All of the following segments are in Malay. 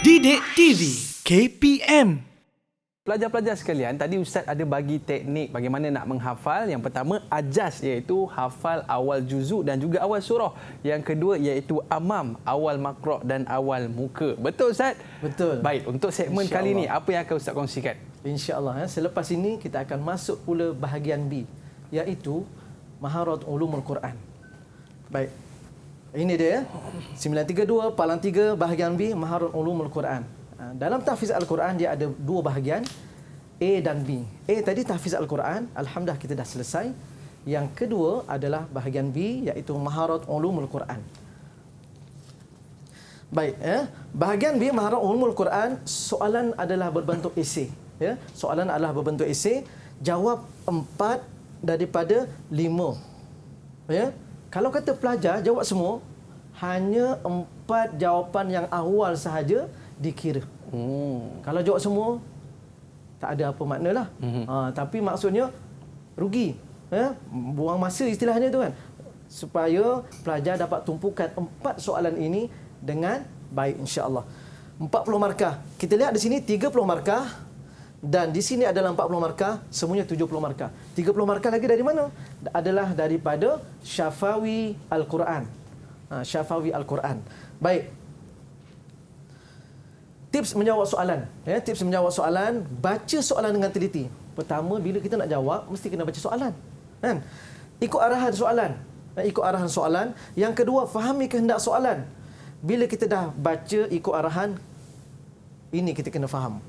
Didik TV KPM. Pelajar-pelajar sekalian, tadi Ustaz ada bagi teknik bagaimana nak menghafal. Yang pertama, ajas iaitu hafal awal juzuk dan juga awal surah. Yang kedua iaitu amam, awal makro' dan awal muka. Betul Ustaz? Betul. Baik, untuk segmen kali ini, apa yang akan Ustaz kongsikan? InsyaAllah. Selepas ini kita akan masuk pula bahagian B, iaitu Maharat Ulumul Quran. Baik. Ini dia. 932, Palang 3, bahagian B, Maharat Ulumul Quran. Dalam tahfiz Al-Quran dia ada dua bahagian, A dan B. A tadi tahfiz Al-Quran, alhamdulillah kita dah selesai. Yang kedua adalah bahagian B, iaitu Maharat Ulumul Quran. Baik, bahagian B Maharat Ulumul Quran, soalan adalah berbentuk esei. Soalan adalah berbentuk esei, jawab 4 daripada 5. Kalau kata pelajar jawab semua, hanya 4 jawapan yang awal sahaja dikira. Kalau jawab semua, tak ada apa maknalah. Tapi maksudnya rugi. Buang masa istilahnya tu kan. Supaya pelajar dapat tumpukan 4 soalan ini dengan baik insya-Allah. 40 markah. Kita lihat di sini 30 markah dan di sini adalah 40 markah, semuanya 70 markah. 30 markah lagi dari mana? Adalah daripada Syafawi Al-Quran. Syafawi Al-Quran. Baik. Tips menjawab soalan. Tips menjawab soalan, baca soalan dengan teliti. Pertama, bila kita nak jawab, mesti kena baca soalan. Kan? Ikut arahan soalan. Ikut arahan soalan. Yang kedua, fahami kehendak soalan. Bila kita dah baca ikut arahan, ini kita kena faham.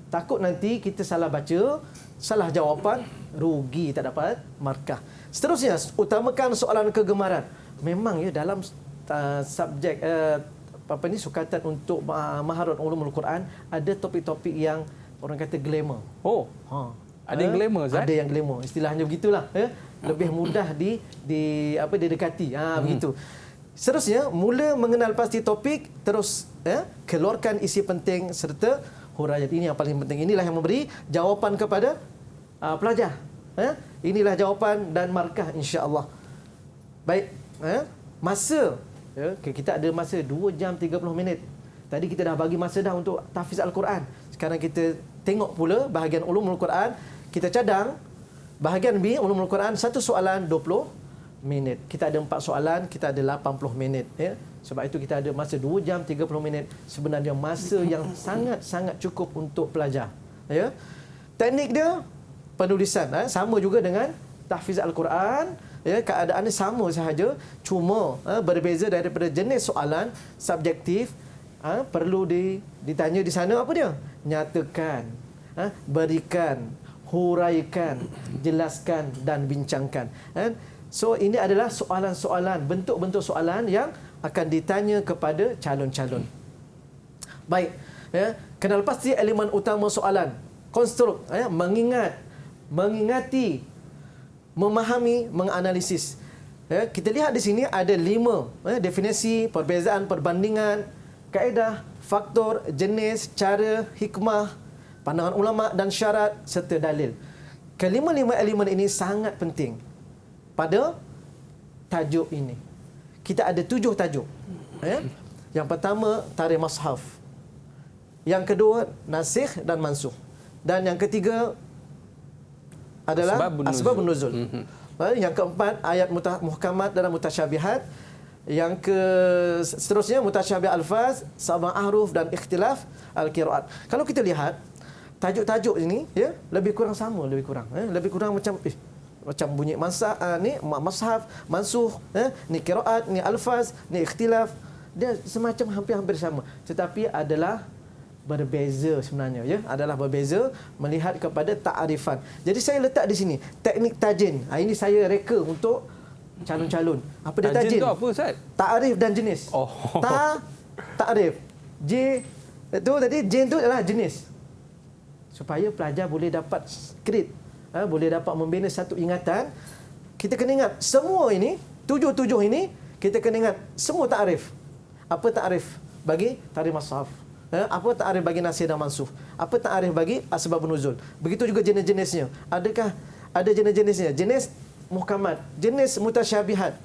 Takut nanti kita salah baca, salah jawapan, rugi, tak dapat markah. Seterusnya, utamakan soalan kegemaran. Memang ya dalam subjek sukatan untuk Maharat Ulumul Quran ada topik-topik yang orang kata glamour. Ada yang glamour Ustaz? Ada yang glamour. Istilahnya begitulah, lebih mudah didekati. Begitu. Seterusnya, mula mengenal pasti topik, terus keluarkan isi penting serta huraian. Ini yang paling penting. Inilah yang memberi jawapan kepada pelajar. Inilah jawapan dan markah insya-Allah. Baik, masa kita ada masa 2 jam 30 minit. Tadi kita dah bagi masa dah untuk tahfiz Al-Quran. Sekarang kita tengok pula bahagian Ulumul Quran. Kita cadang bahagian B Ulumul Quran, satu soalan 20 minit. Kita ada 4 soalan, kita ada 80 minit. Sebab itu kita ada masa 2 jam 30 minit. Sebenarnya masa yang sangat-sangat cukup untuk pelajar. Teknik dia penulisan sama juga dengan tahfiz Al-Quran. Keadaannya sama sahaja, cuma berbeza daripada jenis soalan subjektif. Perlu ditanya di sana apa dia? Nyatakan, berikan, huraikan, jelaskan dan bincangkan. So ini adalah soalan-soalan, bentuk-bentuk soalan yang akan ditanya kepada calon-calon. Baik, kenal pasti elemen utama soalan. Konstruk, mengingati, memahami, menganalisis. Kita lihat di sini ada 5 definisi, perbezaan, perbandingan, kaedah, faktor, jenis, cara, hikmah, pandangan ulama dan syarat serta dalil. Kelima-lima elemen ini sangat penting pada tajuk ini. Kita ada 7 tajuk. Yang pertama, tarikh mushaf. Yang kedua, nasikh dan mansukh. Dan yang ketiga adalah asbabun nuzul. Yang keempat, ayat muhkamat dan mutasyabihat. Yang seterusnya mutasyabih al-faz, sabang ahruf dan ikhtilaf al-qiraat. Kalau kita lihat tajuk-tajuk ini lebih kurang sama, lebih kurang macam bunyi mushaf, mansukh, ni qiraat, ni al-faz, ni ikhtilaf. Dia semacam hampir-hampir sama, tetapi adalah berbeza sebenarnya, adalah berbeza melihat kepada ta'arifan. Jadi saya letak di sini teknik tajin. Ini saya reka untuk calon-calon. Apa dia tajin? Tajin tu apa Ustaz? Ta'arif dan jenis. Ta'arif. J itu tadi J itu adalah jenis. Supaya pelajar boleh dapat grade, boleh dapat membina satu ingatan. Kita kena ingat semua ini, 7 ini kita kena ingat semua ta'arif. Apa ta'arif bagi tarikh mushaf? Apa ta'arif bagi nasikh dan mansukh? Apa ta'arif bagi asbabun nuzul? Begitu juga jenis-jenisnya. Adakah ada jenis-jenisnya? Jenis muhkamat, jenis mutasyabihat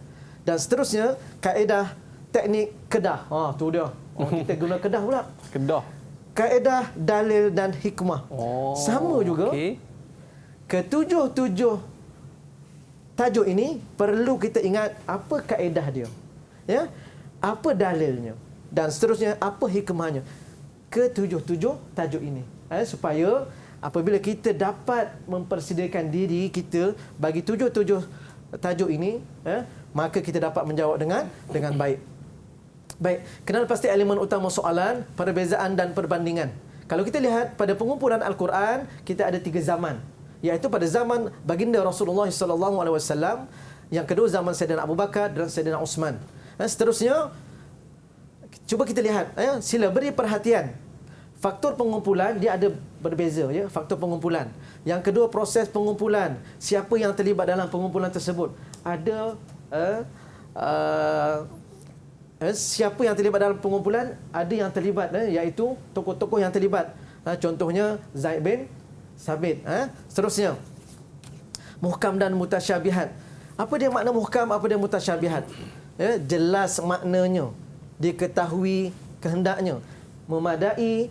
dan seterusnya, kaedah teknik kedah. Tu dia. Kita guna kedah pula. Kedah. Kaedah, dalil dan hikmah. Sama juga. Okey. Ketujuh-tujuh tajuk ini perlu kita ingat apa kaedah dia. Ya? Apa dalilnya dan seterusnya apa hikmahnya. Ketujuh-tujuh tajuk ini. Supaya apabila kita dapat mempersediakan diri kita bagi tujuh-tujuh tajuk ini, maka kita dapat menjawab dengan baik. Baik, kenal pasti elemen utama soalan, perbezaan dan perbandingan. Kalau kita lihat pada pengumpulan Al-Quran, kita ada 3 zaman. Iaitu pada zaman baginda Rasulullah SAW, yang kedua zaman Sayyidina Abu Bakar dan Sayyidina Uthman. Seterusnya, cuba kita lihat, sila beri perhatian. Faktor pengumpulan dia ada berbeza, ya, faktor pengumpulan. Yang kedua, proses pengumpulan. Siapa yang terlibat dalam pengumpulan tersebut? Ada siapa yang terlibat dalam pengumpulan? Ada yang terlibat, iaitu tokoh-tokoh yang terlibat. Contohnya Zaid bin Sabit. Seterusnya, muhkam dan mutasyabihat. Apa dia makna muhkam, apa dia mutasyabihat? Jelas maknanya, diketahui kehendaknya, memadai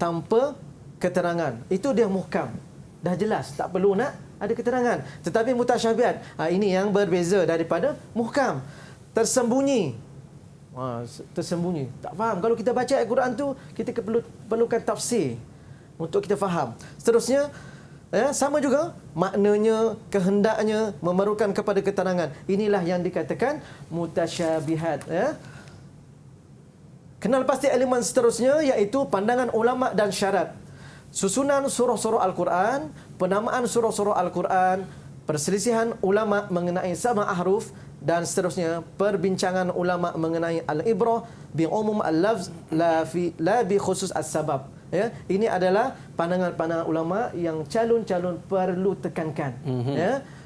tanpa keterangan. Itu dia muhkam. Dah jelas, tak perlu nak ada keterangan. Tetapi mutasyabihat, ini yang berbeza daripada muhkam. Tersembunyi. Tersembunyi. Tak faham. Kalau kita baca Al-Quran tu, kita perlukan tafsir untuk kita faham. Seterusnya, sama juga maknanya, kehendaknya memerlukan kepada keterangan. Inilah yang dikatakan mutasyabihat. Kenal pasti elemen seterusnya, iaitu pandangan ulama dan syarat. Susunan surah-surah Al-Quran, penamaan surah-surah Al-Quran, perselisihan ulama mengenai sama ahruf, dan seterusnya perbincangan ulama mengenai al-ibrah bi umum al-lafz la bi khusus as-sabab. Ini adalah pandangan-pandangan ulama yang calon-calon perlu tekankan.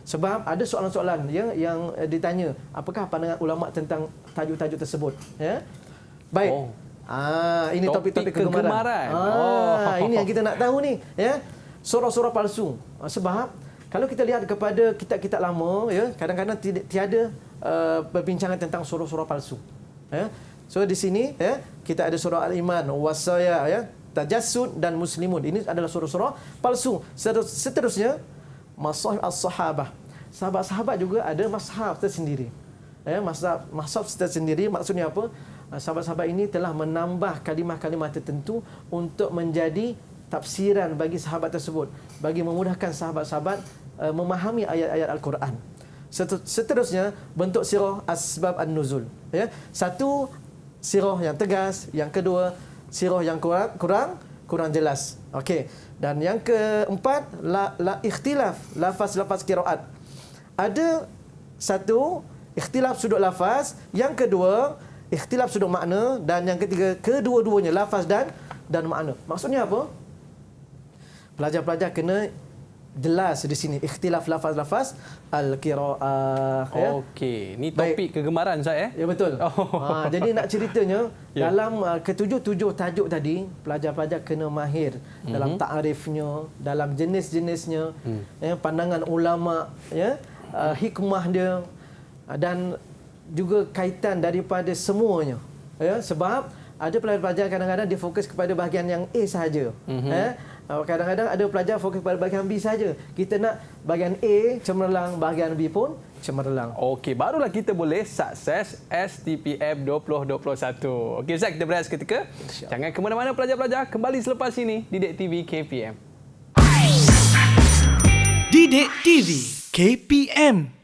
Sebab ada soalan-soalan yang ditanya, apakah pandangan ulama tentang tajuk-tajuk tersebut. Baik. Ini topik-topik kegemaran. Ini yang kita nak tahu ni, surah-surah palsu. Sebab kalau kita lihat kepada kitab-kitab lama, kadang-kadang tiada perbincangan tentang surah-surah palsu. So di sini kita ada surah Al-Iman, Wasaya, Tajassud dan Muslimun. Ini adalah surah-surah palsu. Seterusnya, Mashaf as-Sahabah. Sahabat-sahabat juga ada mashaf tersendiri. Mashaf tersendiri maksudnya apa? Sahabat-sahabat ini telah menambah kalimah-kalimah tertentu untuk menjadi tafsiran bagi sahabat tersebut, bagi memudahkan sahabat-sahabat memahami ayat-ayat Al-Quran. Seterusnya, bentuk sirah asbab an-nuzul. Satu, sirah yang tegas. Yang kedua, sirah yang kurang jelas. Okey. Dan yang keempat, ikhtilaf lafaz-lafaz qiraat. Ada satu, ikhtilaf sudut lafaz. Yang kedua, ikhtilaf sudut makna. Dan yang ketiga, kedua-duanya lafaz dan makna. Maksudnya apa? Pelajar-pelajar kena jelas di sini ikhtilaf lafaz-lafaz al-qiraah. Okey, ni topik kegemaran saya. Ya betul. Jadi nak ceritanya dalam ketujuh-tujuh tajuk tadi, pelajar-pelajar kena mahir dalam takrifnya, dalam jenis-jenisnya, pandangan ulama, hikmah dia, dan juga kaitan daripada semuanya. Sebab ada pelajar-pelajar kadang-kadang dia fokus kepada bahagian yang A sahaja. Kadang-kadang ada pelajar fokus pada bahagian B saja. Kita nak bahagian A cemerlang, bahagian B pun cemerlang. Okey, barulah kita boleh sukses STPM 2021. Okey, Ustaz, kita berehat seketika. Jangan ke mana-mana pelajar-pelajar. Kembali selepas ini Didik TV KPM. Didik TV KPM.